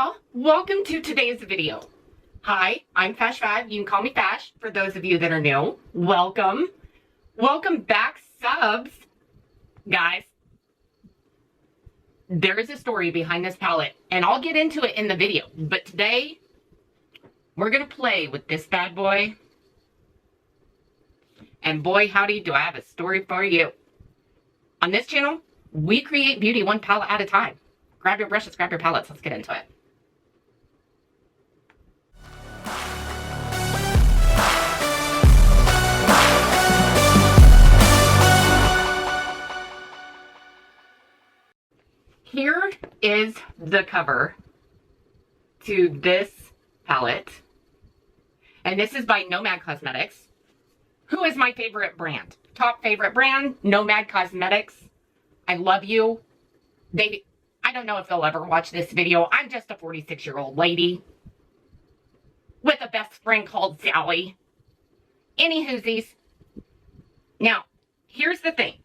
y'all, welcome to today's video. Hi, I'm FashFab. You can call me Fash for those of you that are new. Welcome. Welcome back, subs. Guys, there is a story behind this palette, and I'll get into it in the video. But today, we're going to play with this bad boy. And boy, howdy, do I have a story for you. On this channel, we create beauty one palette at a time. Grab your brushes, grab your palettes. Let's get into it. Here is the cover to this palette. And this is by Nomad Cosmetics, who is my favorite brand. Top favorite brand, Nomad Cosmetics. I love you. I don't know if they'll ever watch this video. I'm just a 46-year-old lady with a best friend called Sally. Any hoosies. Now, here's the thing.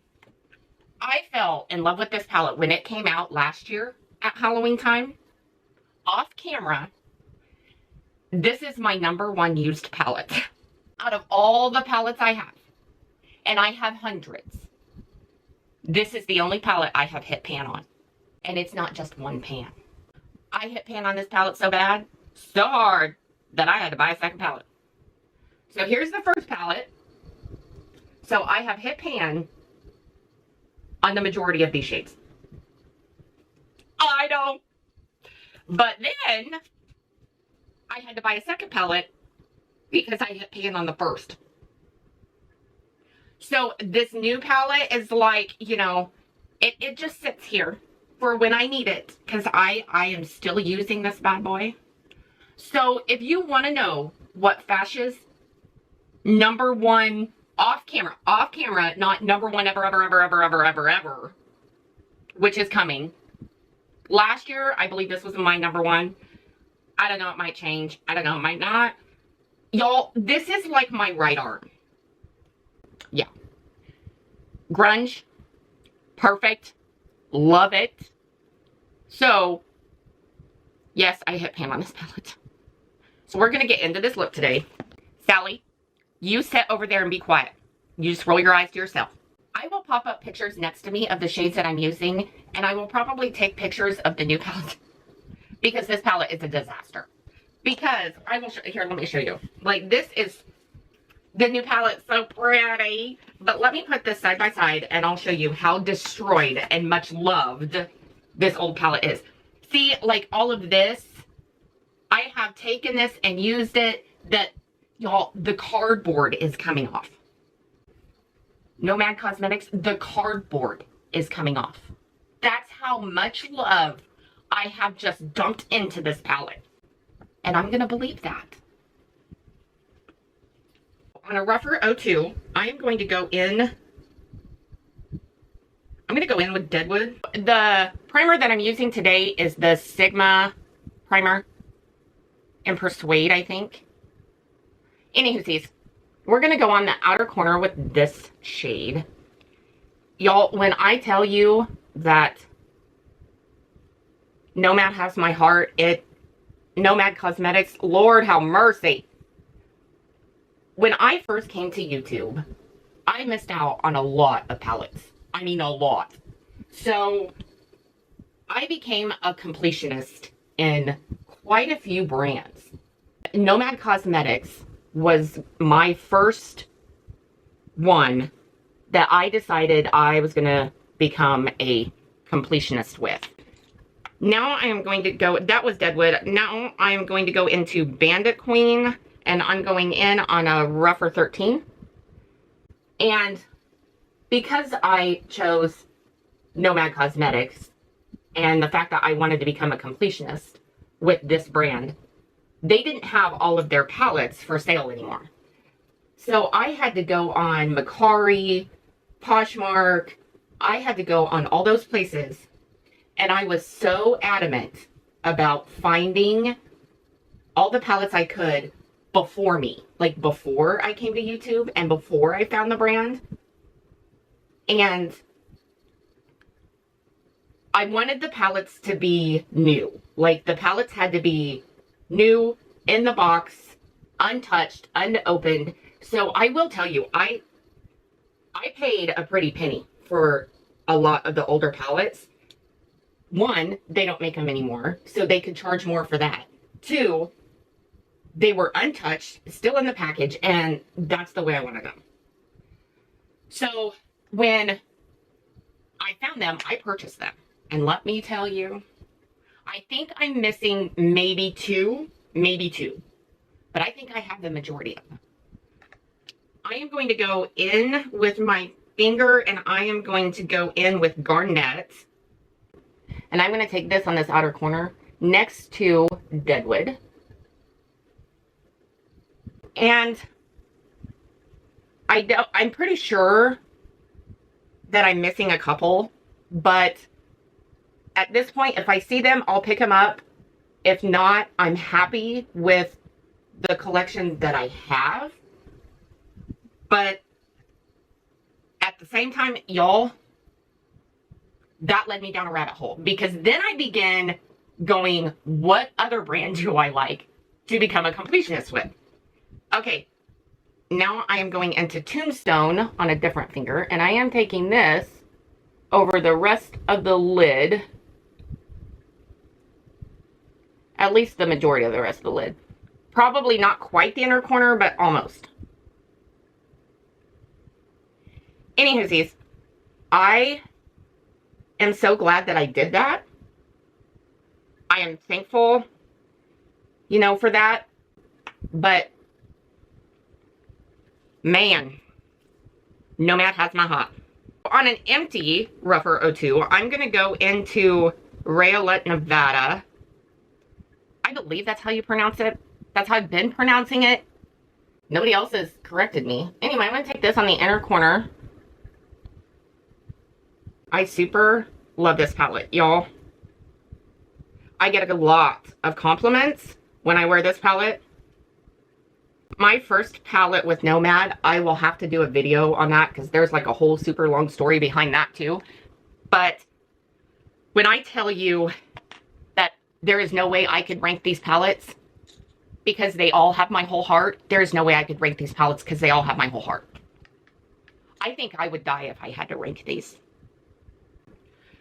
I fell in love with this palette when it came out last year at Halloween time. Off camera, this is my #1 used palette out of all the palettes I have. And I have hundreds. This is the only palette I have hit pan on. And it's not just one pan. I hit pan on this palette so bad, so hard, that I had to buy a second palette. So here's the first palette. So I have hit pan on the majority of these shades. I know. But then, I had to buy a second palette because I hit pan on the first. So this new palette is like, you know, it just sits here for when I need it, because I am still using this bad boy. So if you want to know what Fash's #1 off camera, not #1 ever, which is coming. Last year, I believe this was my #1. I don't know, it might change. I don't know, it might not. Y'all, this is like my right arm. Yeah. Grunge. Perfect. Love it. So, yes, I hit pan on this palette. So we're going to get into this look today. Sally, you sit over there and be quiet. You just roll your eyes to yourself. I will pop up pictures next to me of the shades that I'm using, and I will probably take pictures of the new palette because this palette is a disaster. Because I will show, here, let me show you. Like, this is the new palette, so pretty. But let me put this side by side and I'll show you how destroyed and much loved this old palette is. See, like all of this, I have taken this and used it, that, y'all, the cardboard is coming off. Nomad Cosmetics, the cardboard is coming off. That's how much love I have just dumped into this palette. And I'm going to believe that. On a rougher 02, I am going to go in. I'm going to go in with Deadwood. The primer that I'm using today is the Sigma primer in Persuade, I think. Anywho, we're going to go on the outer corner with this shade. Y'all, when I tell you that Nomad has my heart, Nomad Cosmetics, Lord have mercy. When I first came to YouTube, I missed out on a lot of palettes. I mean, a lot. So, I became a completionist in quite a few brands. Nomad Cosmetics was my first one that I decided I was going to become a completionist with. Now I am going to go, that was Deadwood. Now I am going to go into Bandit Queen. And I'm going in on a rougher 13. And because I chose Nomad Cosmetics and the fact that I wanted to become a completionist with this brand, they didn't have all of their palettes for sale anymore. So I had to go on Macari, Poshmark. I had to go on all those places. And I was so adamant about finding all the palettes I could before me, like before I came to YouTube and before I found the brand. And I wanted the palettes to be new. Like, the palettes had to be new, in the box, untouched, unopened. So I will tell you, I paid a pretty penny for a lot of the older palettes. One, they don't make them anymore, so they could charge more for that. Two, they were untouched, still in the package, and that's the way I wanted them. So when I found them, I purchased them. And let me tell you, I think I'm missing maybe two. But I think I have the majority of them. I am going to go in with my finger, and I am going to go in with Garnet. And I'm going to take this on this outer corner next to Deadwood. And I'm pretty sure that I'm missing a couple, but at this point, if I see them, I'll pick them up. If not, I'm happy with the collection that I have. But at the same time, y'all, that led me down a rabbit hole, because then I began going, what other brand do I like to become a completionist with? Okay, now I am going into Tombstone on a different finger, and I am taking this over the rest of the lid. At least the majority of the rest of the lid. Probably not quite the inner corner, but almost. Anywhoosies, I am so glad that I did that. I am thankful, you know, for that. But, man, Nomad has my heart. On an empty Rougher 02, I'm going to go into Rayolette, Nevada. I believe that's how you pronounce it. That's how I've been pronouncing it. Nobody else has corrected me. Anyway, I'm going to take this on the inner corner. I super love this palette, y'all. I get a lot of compliments when I wear this palette. My first palette with Nomad, I will have to do a video on that because there's like a whole super long story behind that too. But when I tell you that there is no way I could rank these palettes because they all have my whole heart, there is no way I could rank these palettes because they all have my whole heart. I think I would die if I had to rank these.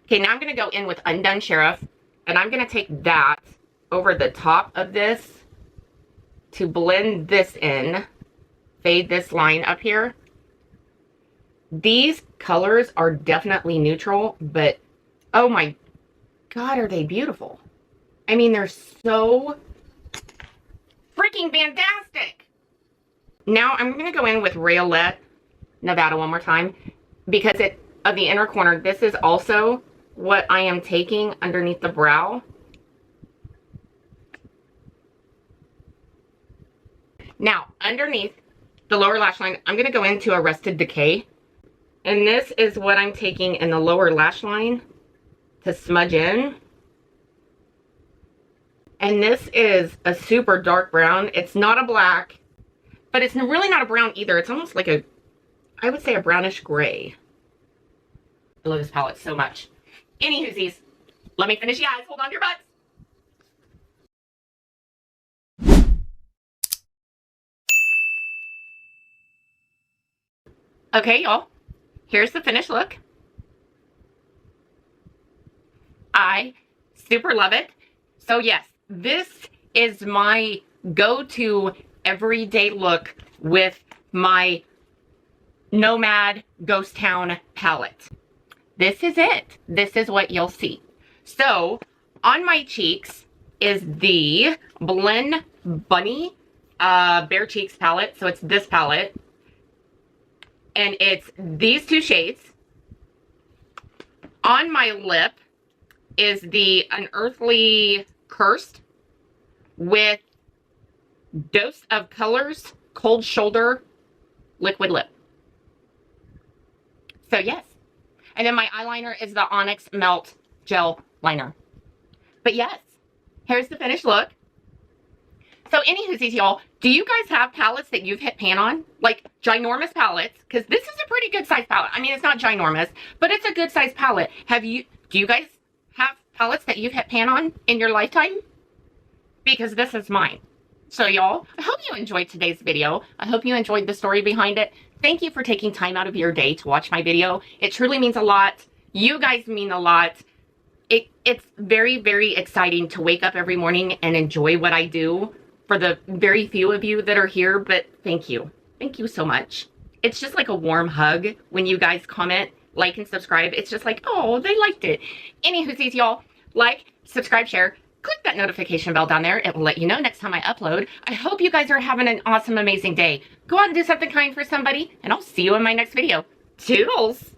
Okay, now I'm going to go in with Undone Sheriff, and I'm going to take that over the top of this to blend this in, fade this line up here. These colors are definitely neutral, but oh my God, are they beautiful. I mean, they're so freaking fantastic. Now I'm going to go in with Rayolette, Nevada one more time, because of the inner corner, this is also what I am taking underneath the brow. Now, underneath the lower lash line, I'm going to go into Arrested Decay. And this is what I'm taking in the lower lash line to smudge in. And this is a super dark brown. It's not a black, but it's really not a brown either. It's almost like I would say a brownish gray. I love this palette so much. Anywhoosies, let me finish you guys. Hold on to your butts. Okay, y'all. Here's the finished look. I super love it. So yes, this is my go-to everyday look with my Nomad Ghost Town palette. This is it. This is what you'll see. So on my cheeks is the Blend Bunny Bare Cheeks palette. So it's this palette. And it's these two shades. On my lip is the Unearthly Cursed with Dose of Colors Cold Shoulder Liquid Lip. So yes. And then my eyeliner is the Onyx Melt Gel Liner. But yes, here's the finished look. So anywhoosies, y'all, do you guys have palettes that you've hit pan on? Like ginormous palettes? Because this is a pretty good size palette. I mean, it's not ginormous, but it's a good size palette. Do you guys palettes that you've hit pan on in your lifetime, because this is mine. So y'all, I hope you enjoyed today's video. I hope you enjoyed the story behind it. Thank you for taking time out of your day to watch my video. It truly means a lot. You guys mean a lot. It's very, very exciting to wake up every morning and enjoy what I do, for the very few of you that are here, but thank you. Thank you so much. It's just like a warm hug when you guys comment, like, and subscribe. It's just like, oh, they liked it. Anywho, y'all, like, subscribe, share, click that notification bell down there. It will let you know next time I upload. I hope you guys are having an awesome, amazing day. Go out and do something kind for somebody, and I'll see you in my next video. Toodles!